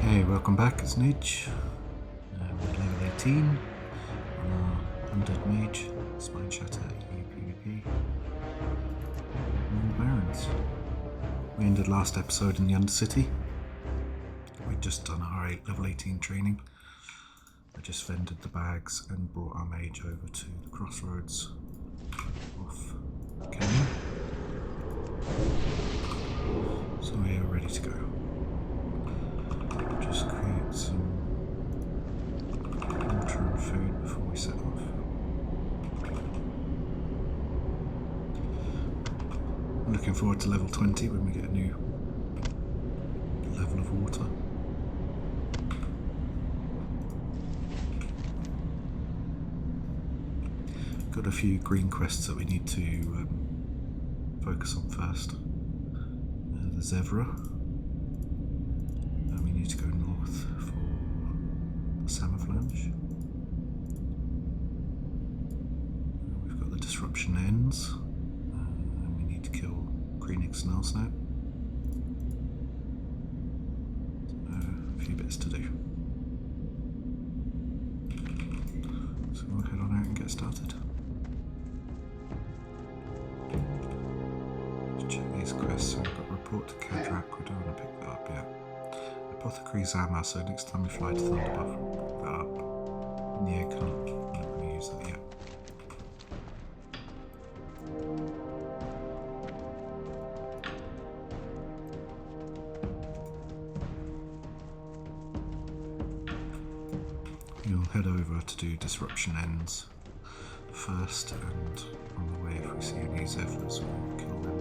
Hey, welcome back, it's Mage. We're level 18 on our Undead Mage, Spine Shatter, EU PvP. And Barrens. We ended last episode in the Undercity. We'd just done our level 18 training. I just vended the bags and brought our Mage over to the crossroads off Kenya. So we are ready to go. Just create some water and food before we set off. I'm looking forward to level 20 when we get a new level of water. Got a few green quests that we need to focus on first. The Zevra. We need to go north for the Samaflange. We've got the Disruption Ends. And we need to kill Greenix Snarlsnout. So, a few bits to do. So we'll head on out and get started. Let's check these quests. So we've got Report to Kadrak. We don't want to pick that up yet. Apothecary's Armor, so next time we fly to Thunderbuff, we'll pick that up. In the egg hunt, I'm not going to use that yet. We'll head over to do Disruption Ends first, and on the way, if we see any Zephyrs, we'll kill them.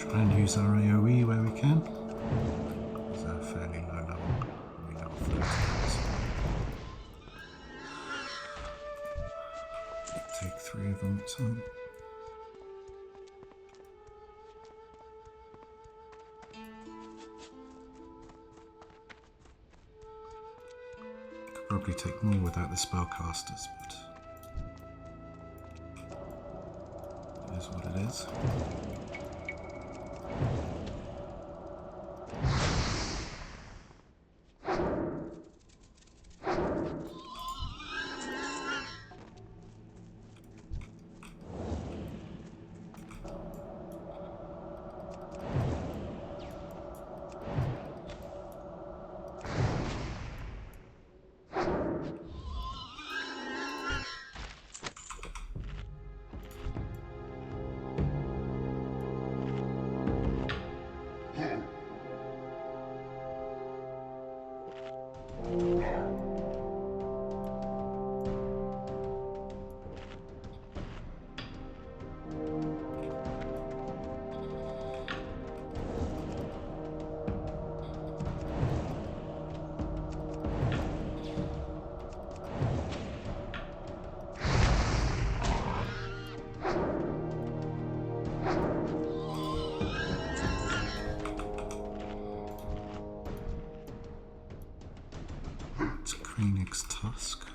Try and use our AoE where we can. It's a fairly low level. Only level 30. Take 3 of them at a time. Could probably take more without the spellcasters, but it is what it is. Phoenix Tusk.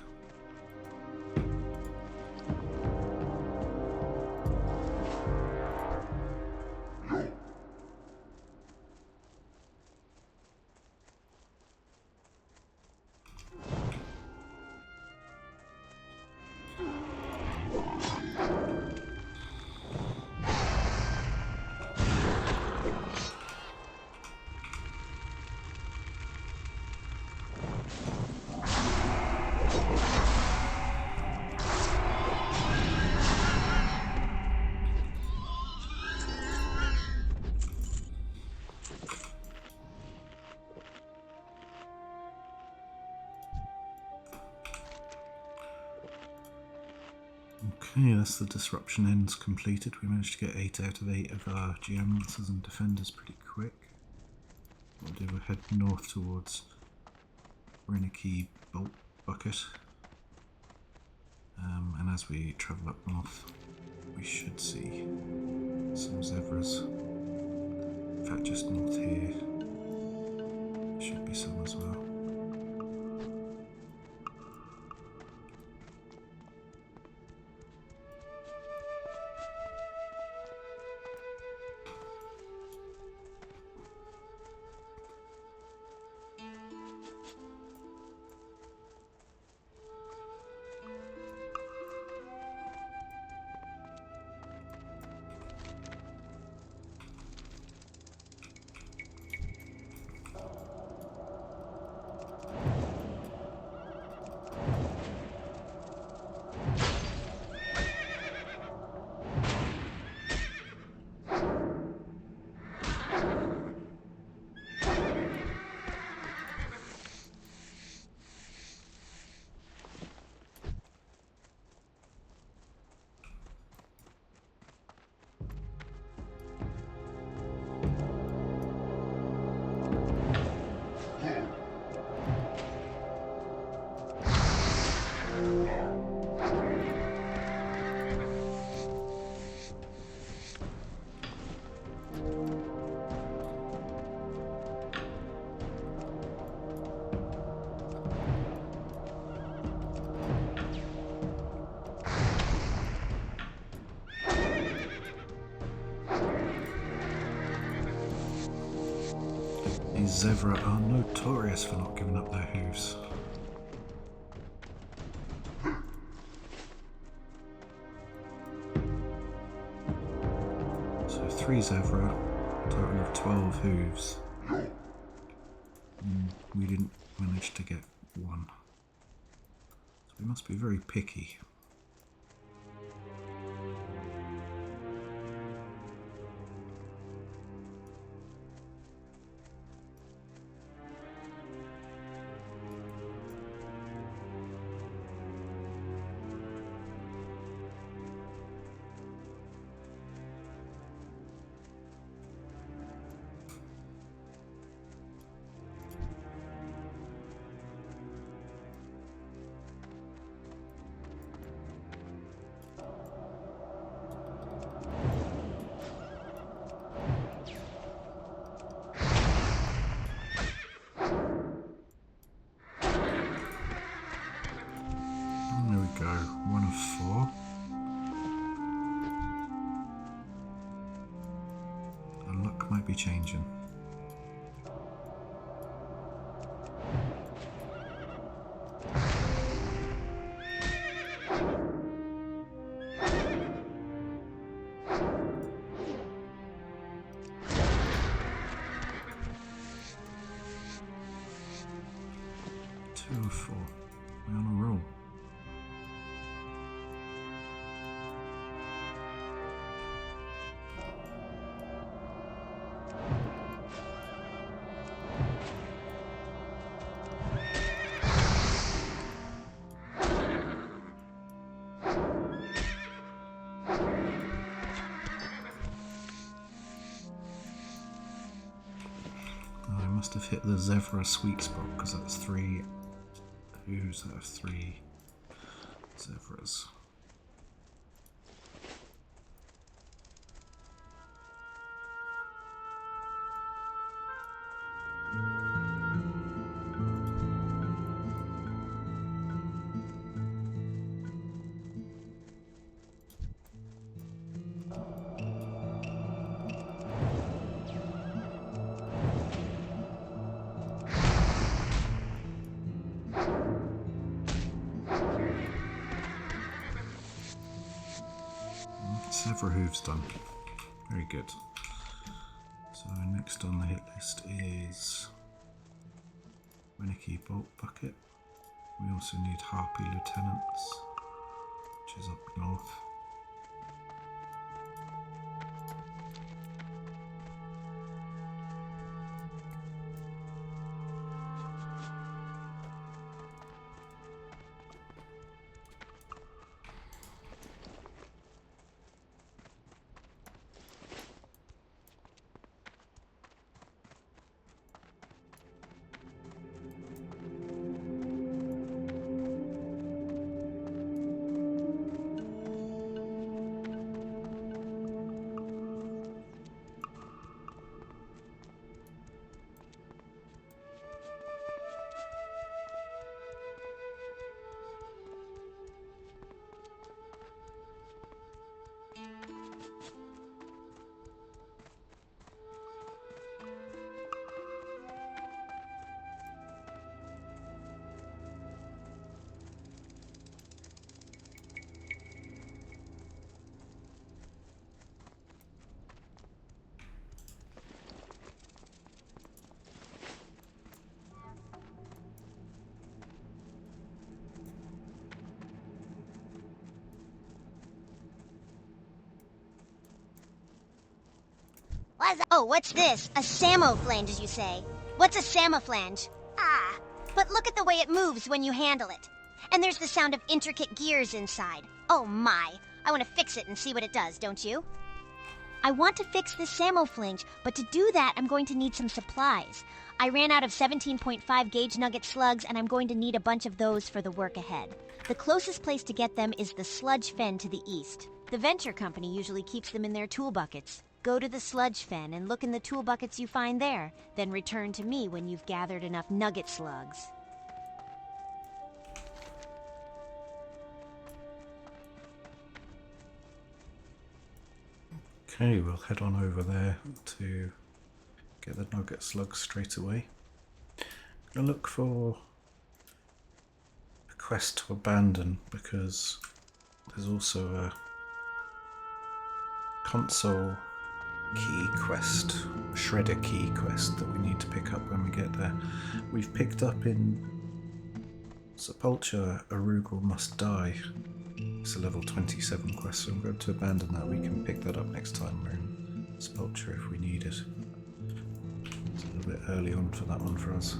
Okay, that's the disruption ends completed. We managed to get 8 out of 8 of our geomancers and defenders pretty quick. We'll do a head north towards Reniki Bolt Bucket. And as we travel up north, we should see some zebras. In fact, just north here should be some as well. These zebra are notorious for not giving up their hooves. So 3 zebra, a total of 12 hooves. And we didn't manage to get 1. So we must be very picky. might be changing. Two or four. We're on a roll. I must have hit the Zevra sweet spot because that's 3 hooves out of 3 Zevras. Several hooves done. Very good. So next on the hit list is Winnicky Bolt Bucket. We also need Harpy Lieutenants, which is up north. What's this? A samoflange, as you say. What's a samoflange? Ah, but look at the way it moves when you handle it. And there's the sound of intricate gears inside. Oh my, I want to fix it and see what it does, don't you? I want to fix this samoflange, but to do that, I'm going to need some supplies. I ran out of 17.5 gauge nugget slugs, and I'm going to need a bunch of those for the work ahead. The closest place to get them is the sludge fen to the east. The venture company usually keeps them in their tool buckets. Go to the sludge fen and look in the tool buckets you find there, then return to me when you've gathered enough nugget slugs. Okay, we'll head on over there to get the nugget slugs straight away. I'm going to look for a quest to abandon because there's also a console key quest, shredder key quest that we need to pick up when we get there. We've picked up in Sepulture Arugel Must Die. It's a level 27 quest, so I'm going to abandon that. We can pick that up next time we're in Sepulture if we need it. It's a little bit early on for that one for us.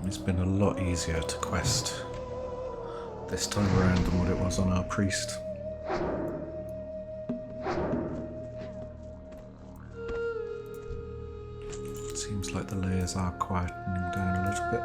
It's been a lot easier to quest this time around than what it was on our priest. It seems like the layers are quietening down a little bit.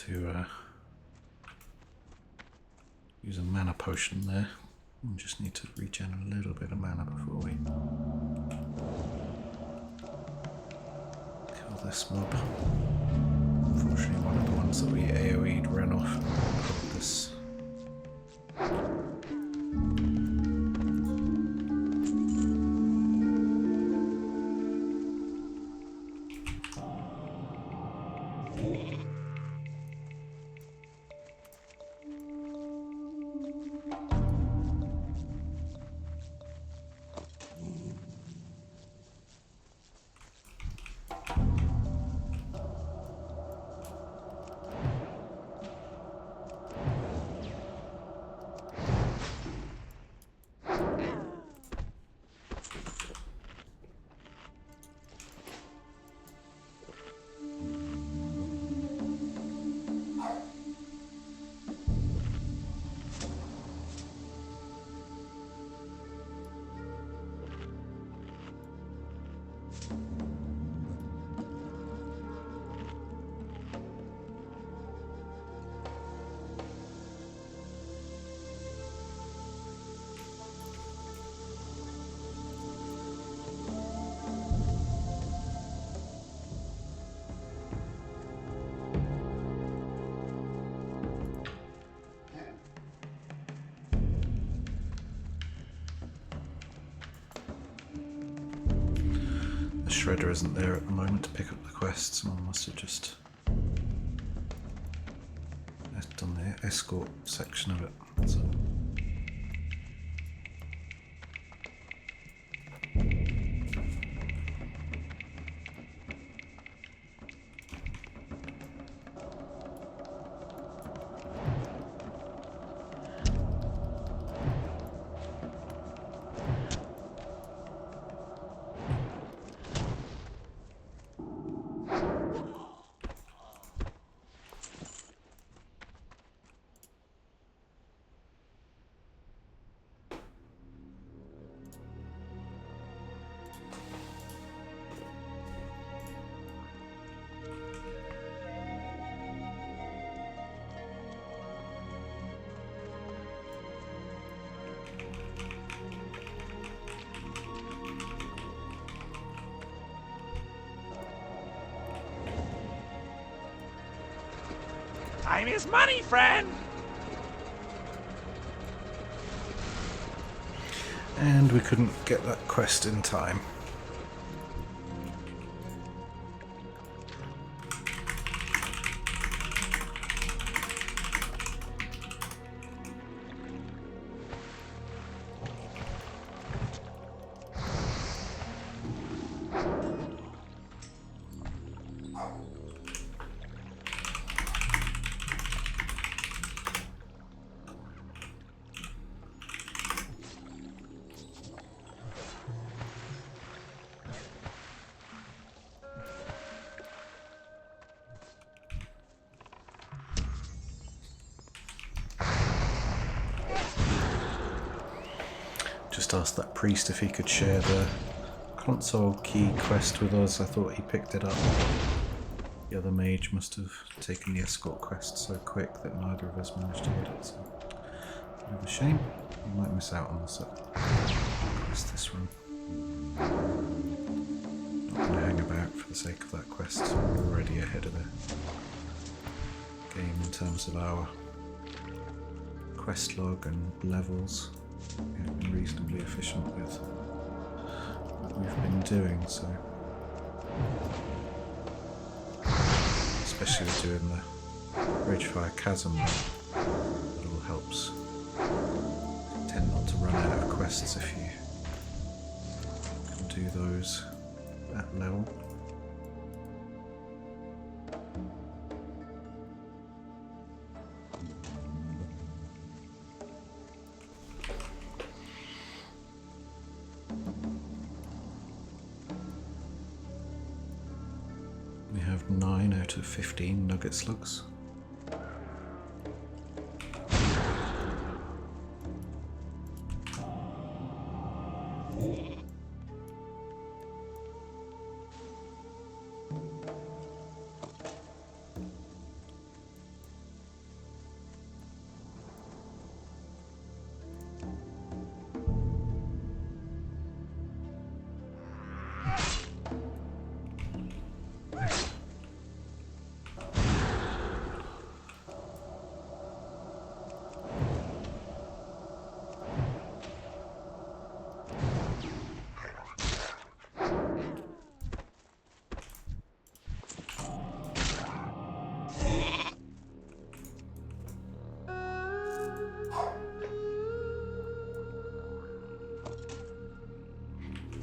To use a mana potion there. We just need to regen a little bit of mana before we kill this mob. Unfortunately, one of the ones that we AoE'd ran off and called this. The shredder isn't there at the moment to pick up the quests. Someone must have just done the escort section of it. So. Time is money, friend! And we couldn't get that quest in time. just asked that priest if he could share the console key quest with us. I thought he picked it up. The other mage must have taken the escort quest so quick that neither of us managed to get it. So, bit of a shame. You might miss out on the quest this run. Not going to hang about for the sake of that quest. We're already ahead of the game in terms of our quest log and levels. We've been reasonably efficient with what we've been doing, so especially with doing the Ridgefire Chasm, it all helps. You tend not to run out of quests if you can do those at level. We have 9 out of 15 nugget slugs.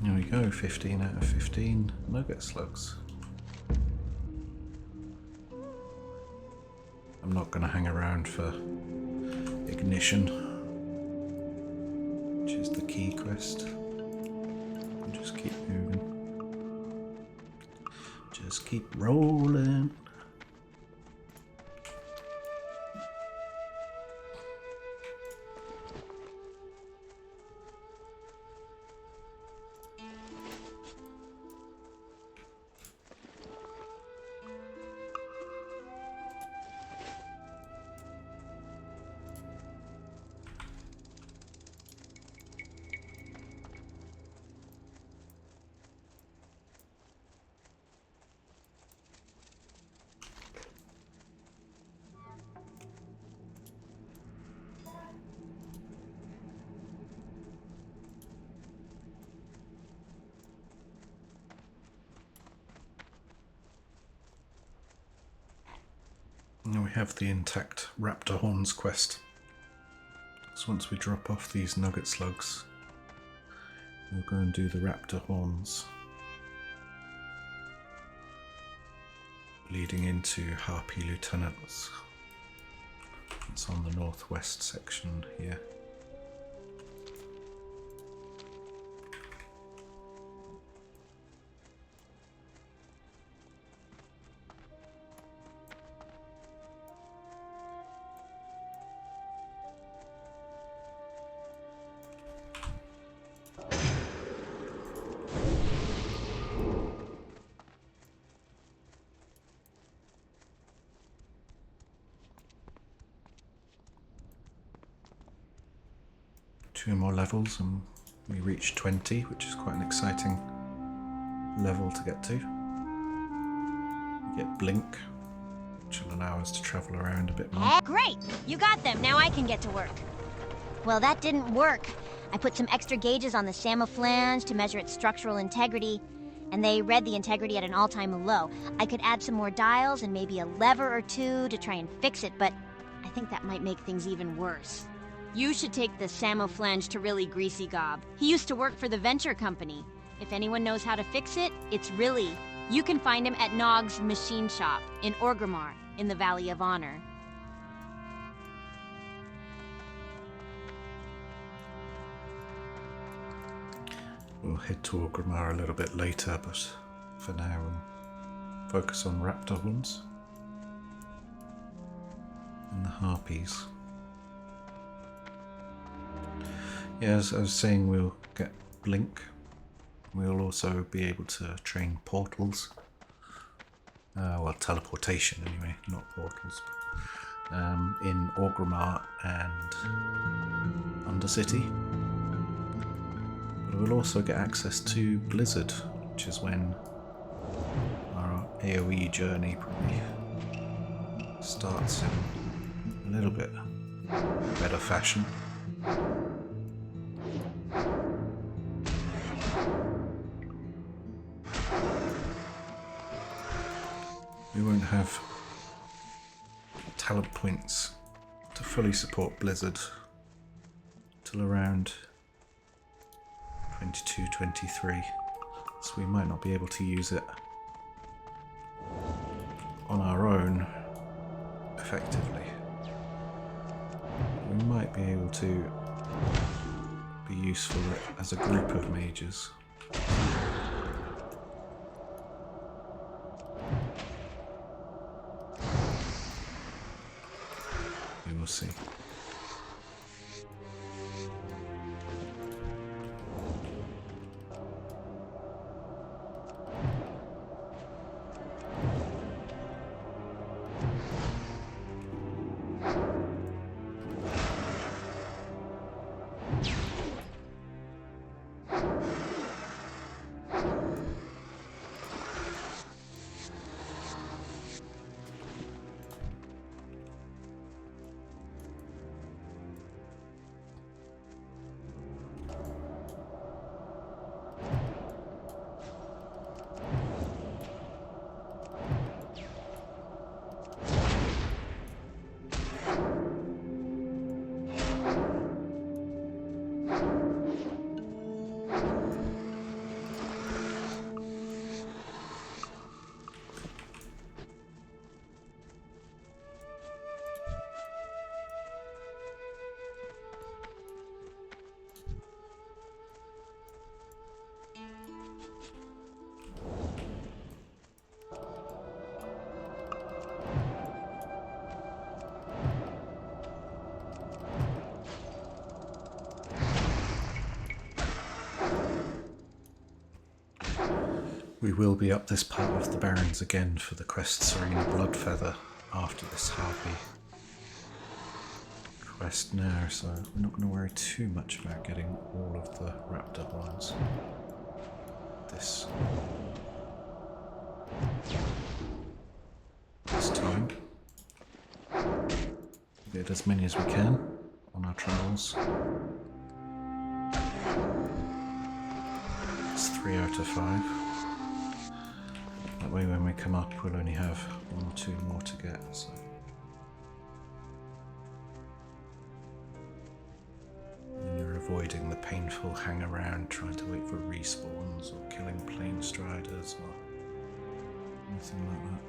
There we go, 15 out of 15 nugget slugs. I'm not going to hang around for ignition, which is the key quest. I'll just keep moving. Just keep rolling. Now we have the intact raptor horns quest. So once we drop off these nugget slugs, we'll go and do the raptor horns, leading into Harpy Lieutenants. It's on the northwest section here. Two more levels and we reach 20, which is quite an exciting level to get to. We get Blink, which will allow us to travel around a bit more. Great! You got them. Now I can get to work. Well, that didn't work. I put some extra gauges on the samoflange to measure its structural integrity, and they read the integrity at an all-time low. I could add some more dials and maybe a lever or two to try and fix it, but I think that might make things even worse. You should take the samoflange to really Greasy Gob. He used to work for the Venture Company. If anyone knows how to fix it, it's Rilly. You can find him at Nog's Machine Shop in Orgrimmar, in the Valley of Honor. We'll head to Orgrimmar a little bit later, but for now we'll focus on raptor horns and the harpies. Yeah, as I was saying, we'll get Blink. We'll also be able to train portals. Well, teleportation anyway, not portals. In Orgrimmar and Undercity. But we'll also get access to Blizzard, which is when our AoE journey probably starts in a little bit better fashion. We won't have talent points to fully support Blizzard till around 22-23, so we might not be able to use it on our own effectively. We might be able to be useful as a group of mages. We will see. We will be up this part of the Barrens again for the Crest Serene Bloodfeather after this Harpy quest now, so we're not going to worry too much about getting all of the raptor horns this time. Get as many as we can on our travels. It's 3 out of 5. That way when we come up we'll only have 1 or 2 more to get. So. And you're avoiding the painful hang around trying to wait for respawns or killing plane striders or anything like that.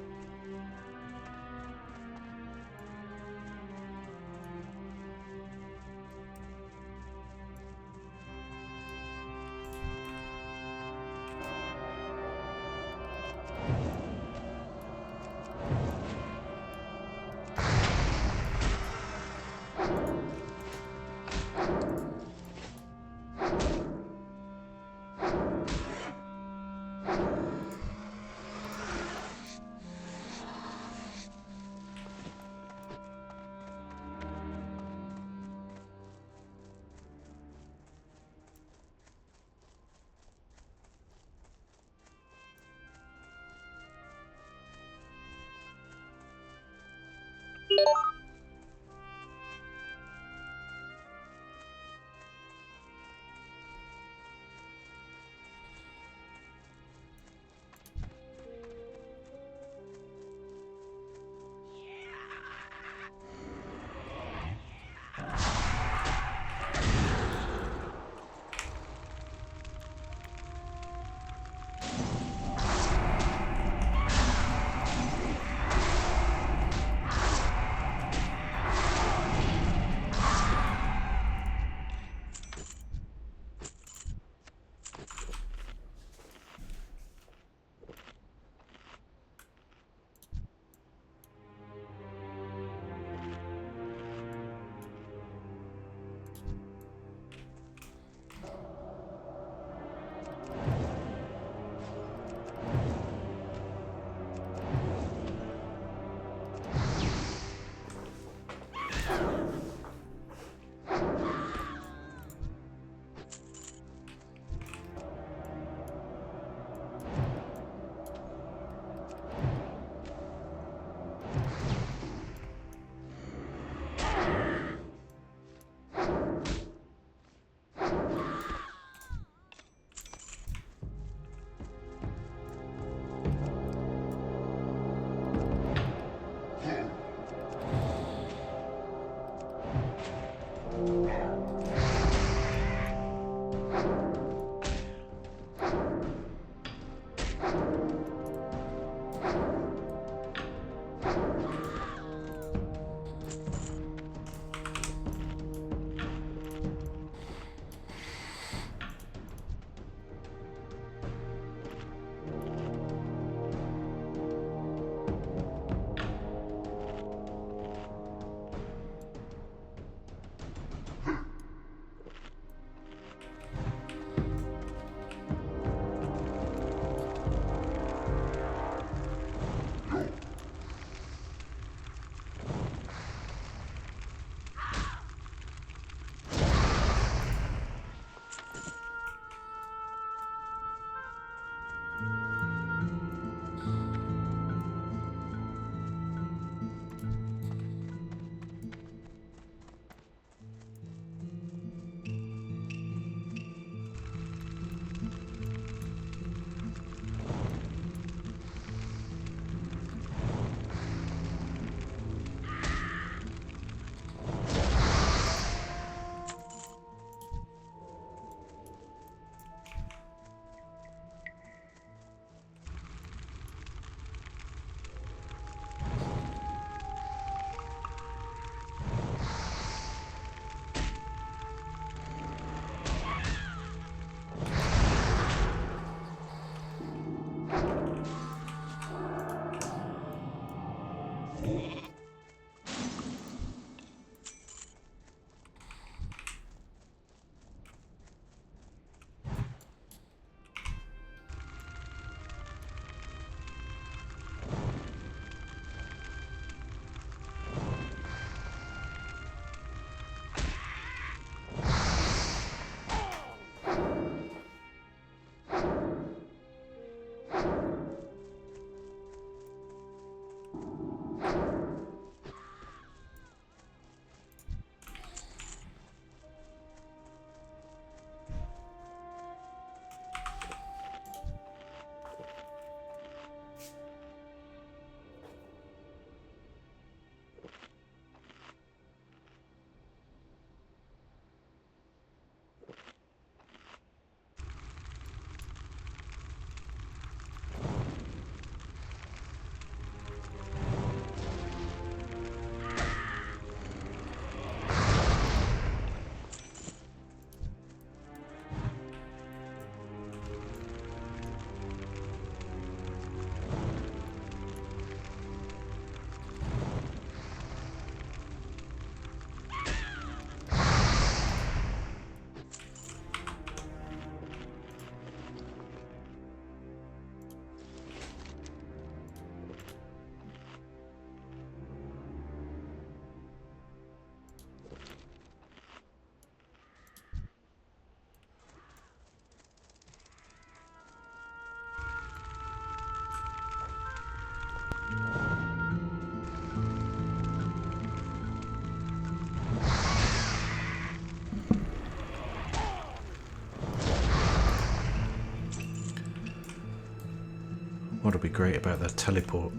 What'll be great about the teleport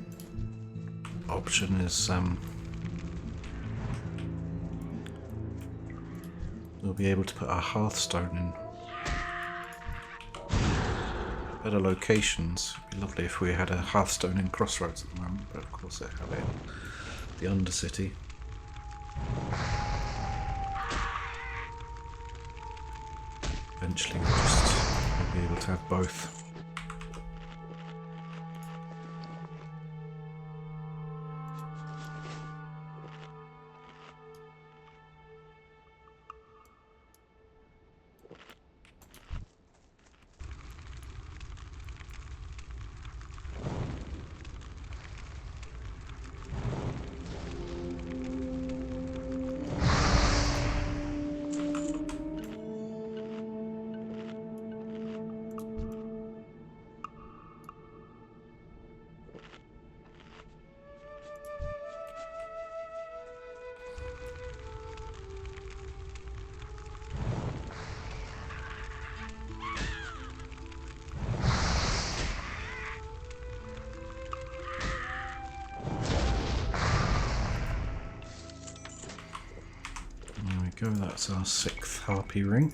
option is we'll be able to put our Hearthstone in better locations. It'd be lovely if we had a Hearthstone in Crossroads at the moment, but of course they have it in the Undercity. Eventually we'll be able to have both. Go, that's our 6th harpy ring.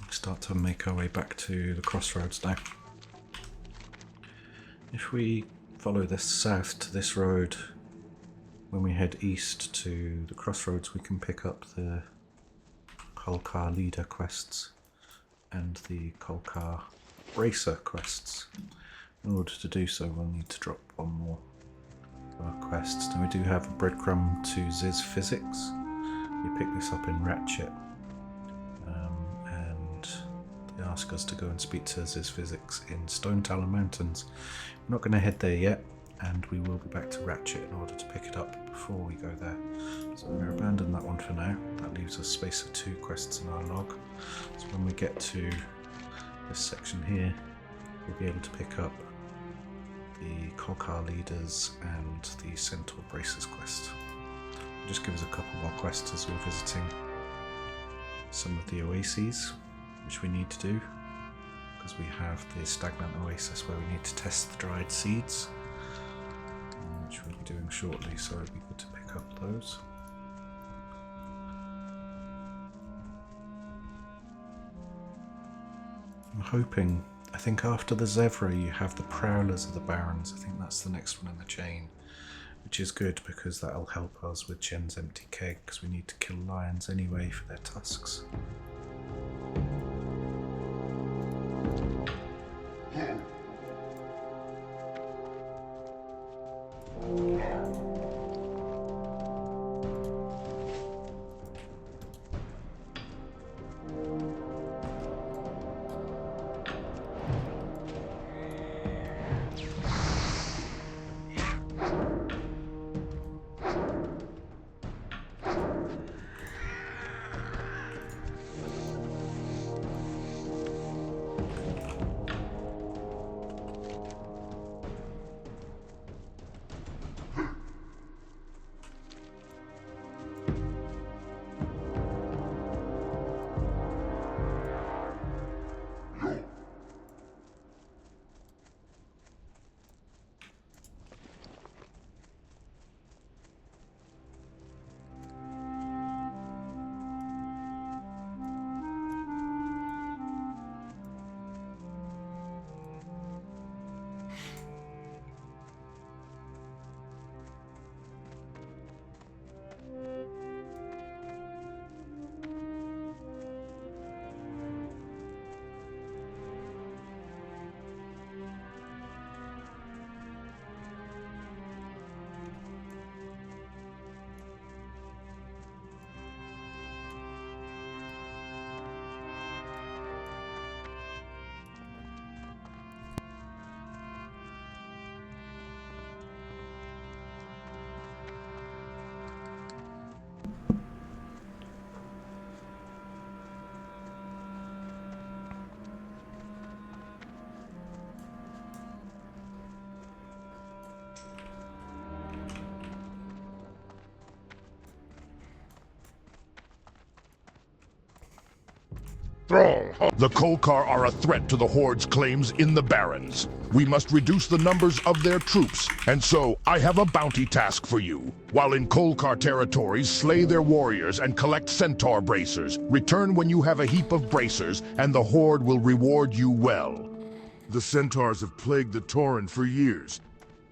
We'll start to make our way back to the crossroads now. If we follow this south to this road, when we head east to the crossroads, we can pick up the Kolkar leader quests and the Kolkar racer quests. In order to do so, we'll need to drop one more our quests. Now we do have a breadcrumb to Ziz Physics. We pick this up in Ratchet, and they ask us to go and speak to Ziz Physics in Stone Talon Mountains. We're not going to head there yet, and we will be back to Ratchet in order to pick it up before we go there. So I'm going to abandon that one for now. That leaves us space for 2 quests in our log. So when we get to this section here, we'll be able to pick up the Kolkar leaders and the Centaur Bracers quest. Just give us a couple more quests as we're visiting some of the oases, which we need to do, because we have the stagnant oasis where we need to test the dried seeds, which we'll be doing shortly, so it'd be good to pick up those. I'm hoping, I think after the Zevra you have the Prowlers of the Barrens. I think that's the next one in the chain, which is good because that'll help us with Jen's empty keg, because we need to kill lions anyway for their tusks. The Kolkar are a threat to the Horde's claims in the Barrens. We must reduce the numbers of their troops, and so I have a bounty task for you. While in Kolkar territories, slay their warriors and collect centaur bracers. Return when you have a heap of bracers, and the Horde will reward you well. The centaurs have plagued the Tauren for years,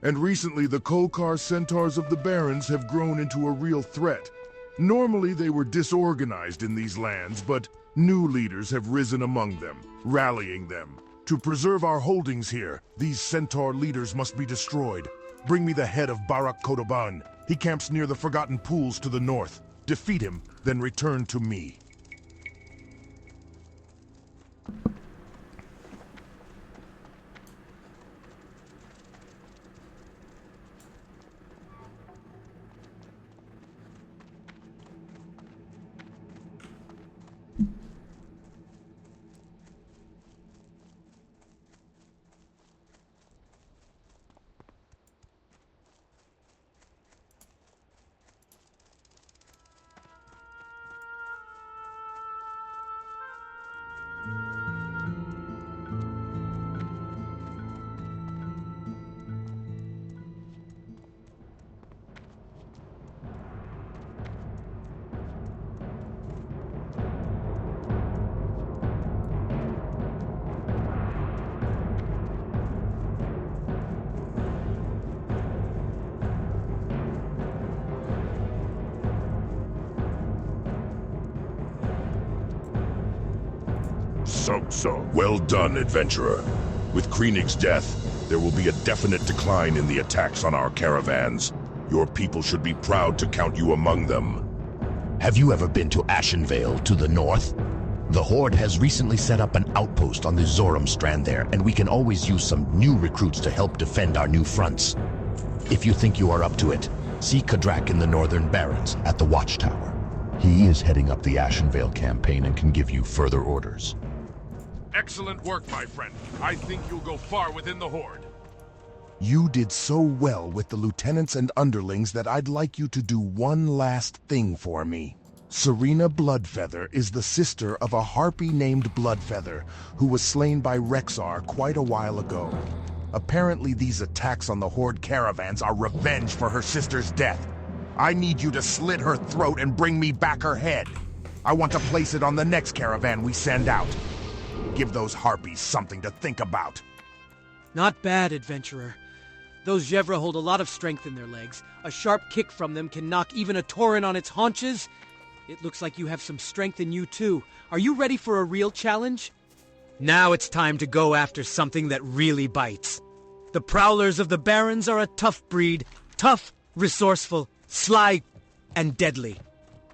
and recently the Kolkar centaurs of the Barrens have grown into a real threat. Normally they were disorganized in these lands, but new leaders have risen among them, rallying them. To preserve our holdings here, these centaur leaders must be destroyed. Bring me the head of Barak Kodoban. He camps near the Forgotten Pools to the north. Defeat him, then return to me. So. Well done, adventurer. With Kreenig's death, there will be a definite decline in the attacks on our caravans. Your people should be proud to count you among them. Have you ever been to Ashenvale to the north? The Horde has recently set up an outpost on the Zoram strand there, and we can always use some new recruits to help defend our new fronts. If you think you are up to it, see Kadrak in the northern Barrens at the Watchtower. He is heading up the Ashenvale campaign and can give you further orders. Excellent work, my friend. I think you'll go far within the Horde. You did so well with the lieutenants and underlings that I'd like you to do one last thing for me. Serena Bloodfeather is the sister of a harpy named Bloodfeather, who was slain by Rexar quite a while ago. Apparently these attacks on the Horde caravans are revenge for her sister's death. I need you to slit her throat and bring me back her head. I want to place it on the next caravan we send out. Give those harpies something to think about. Not bad, adventurer. Those Gevra hold a lot of strength in their legs. A sharp kick from them can knock even a Tauren on its haunches. It looks like you have some strength in you too. Are you ready for a real challenge? Now it's time to go after something that really bites. The Prowlers of the Barrens are a tough breed. Tough, resourceful, sly, and deadly.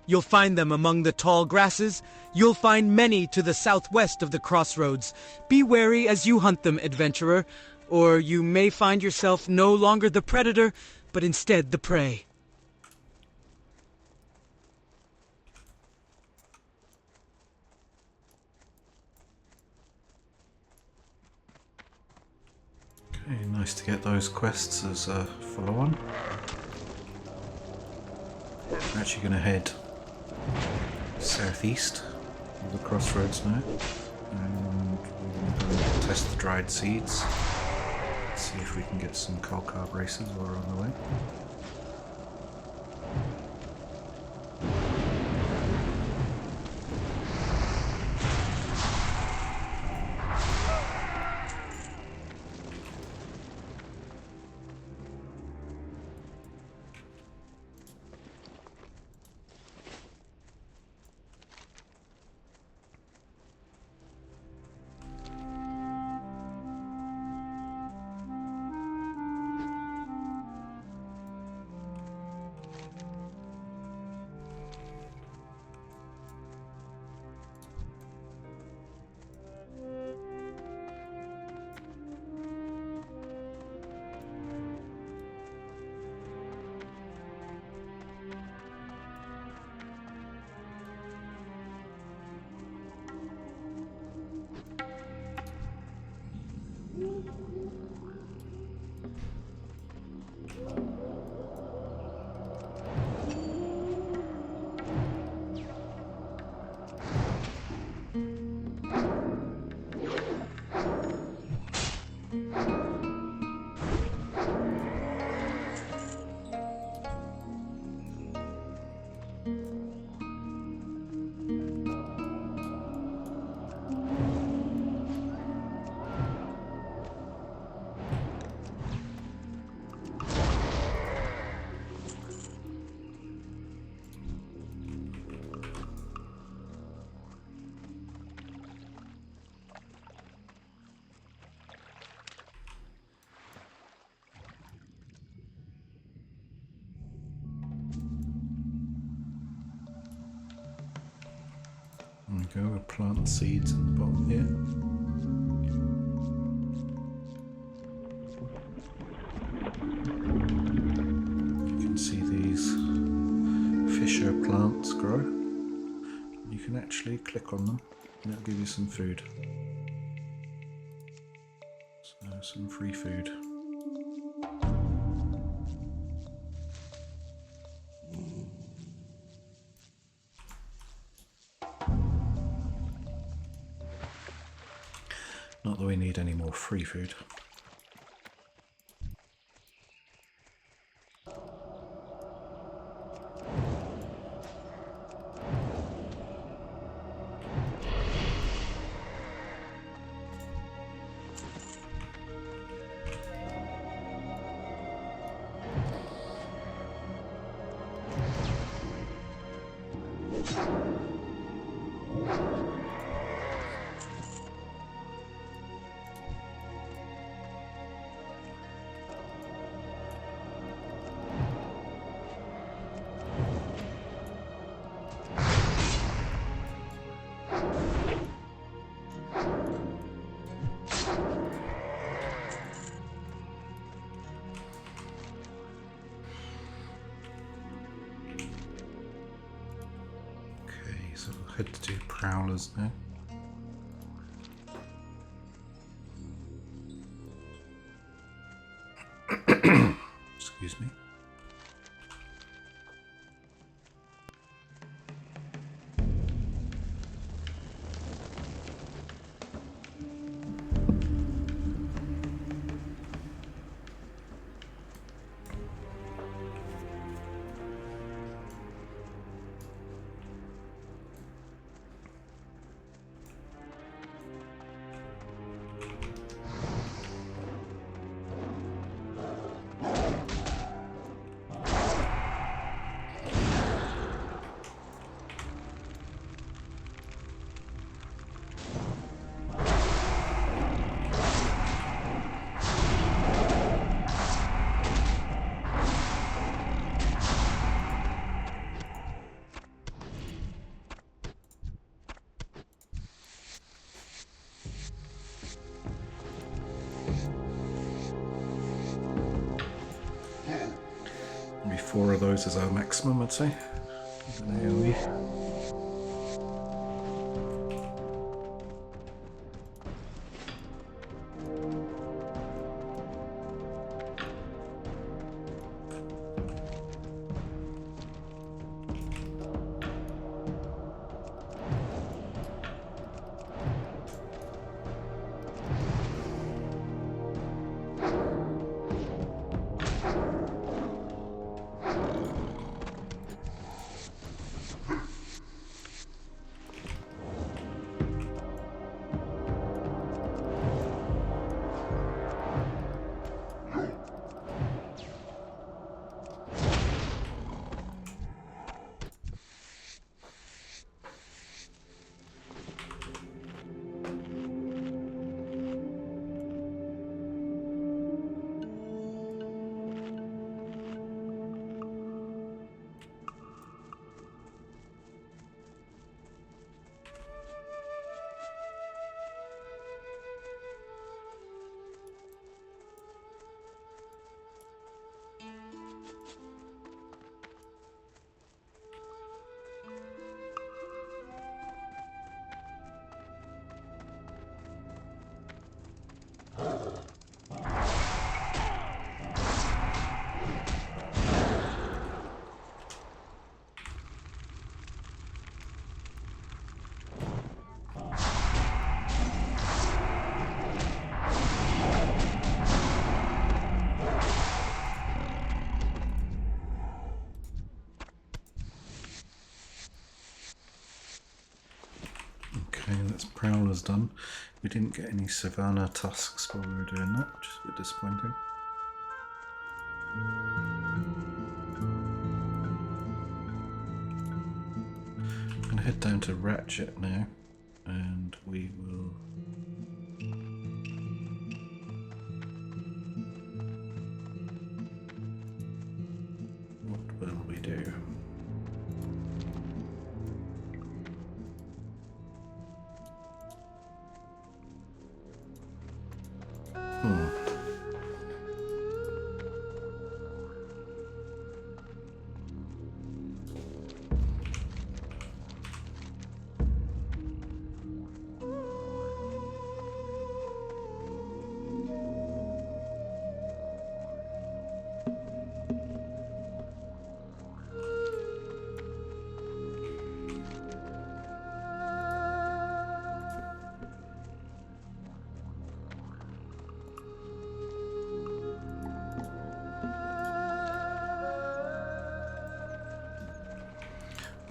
You'll find them among the tall grasses. You'll find many to the southwest of the crossroads. Be wary as you hunt them, adventurer, or you may find yourself no longer the predator, but instead the prey. Okay, nice to get those quests as a follow-on. We're actually going to head southeast of the crossroads now, and we're going to go test the dried seeds, see if we can get some Kolkar bracers while we're on the way. Go, we'll plant seeds in the bottom here. You can see these fisher plants grow. You can actually click on them and it'll give you some food. So some free food. Not that we need any more free food. So we'll head to prowlers now. Excuse me. Maybe 4 of those is our maximum, I'd say. With an AoE. Okay, that's Prowler's done. We didn't get any Savannah tusks while we were doing that, which is a bit disappointing. I'm going to head down to Ratchet now, and we will... What will we do?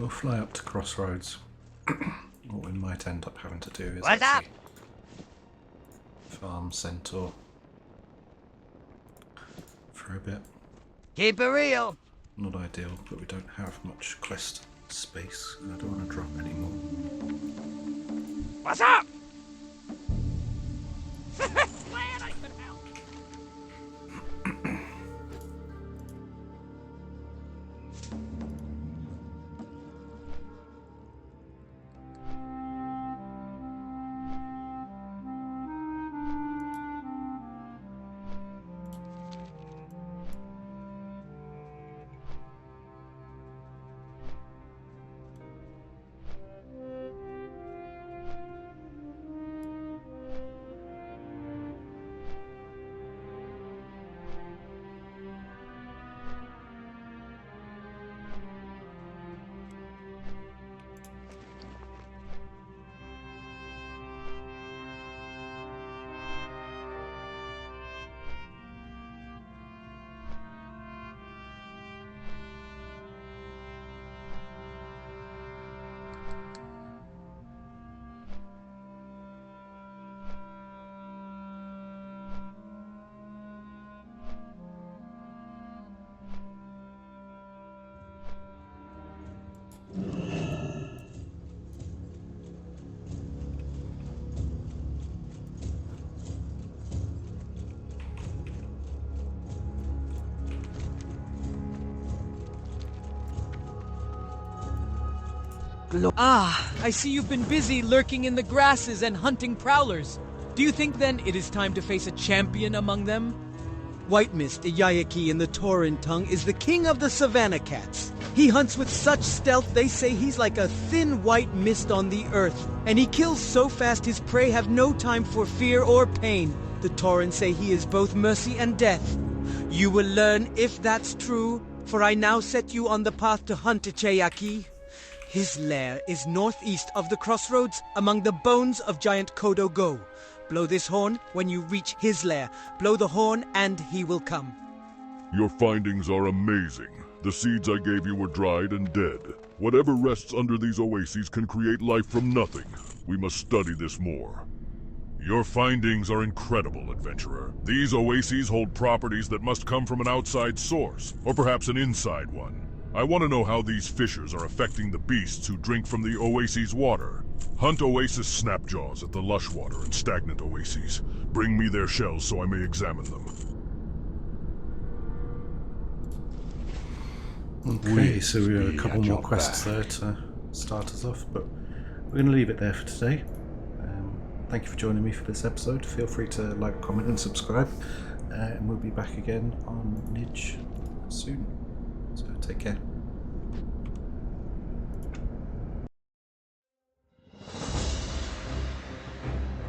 We'll fly up to Crossroads. What we might end up having to do is What's up? farm Centaur for a bit. Keep it real. Not ideal, but we don't have much quest space, and I don't want to drop any more. What's up? Glad I could help. Ah, I see you've been busy lurking in the grasses and hunting prowlers. Do you think then it is time to face a champion among them? White Mist, Iyayaki in the Tauren tongue, is the king of the savannah cats. He hunts with such stealth they say he's like a thin white mist on the earth, and he kills so fast his prey have no time for fear or pain. The Tauren say he is both mercy and death. You will learn if that's true, for I now set you on the path to hunt Iyayaki. His lair is northeast of the crossroads, among the bones of giant Kodo Go. Blow this horn when you reach his lair. Blow the horn and he will come. Your findings are amazing. The seeds I gave you were dried and dead. Whatever rests under these oases can create life from nothing. We must study this more. Your findings are incredible, adventurer. These oases hold properties that must come from an outside source, or perhaps an inside one. I want to know how these fissures are affecting the beasts who drink from the oasis' water. Hunt oasis snapjaws at the lush water and stagnant oases. Bring me their shells so I may examine them. Okay, so we have a couple more quests there to start us off, but we're going to leave it there for today. Thank you for joining me for this episode. Feel free to like, comment and subscribe, and we'll be back again on Nidge soon. So take care.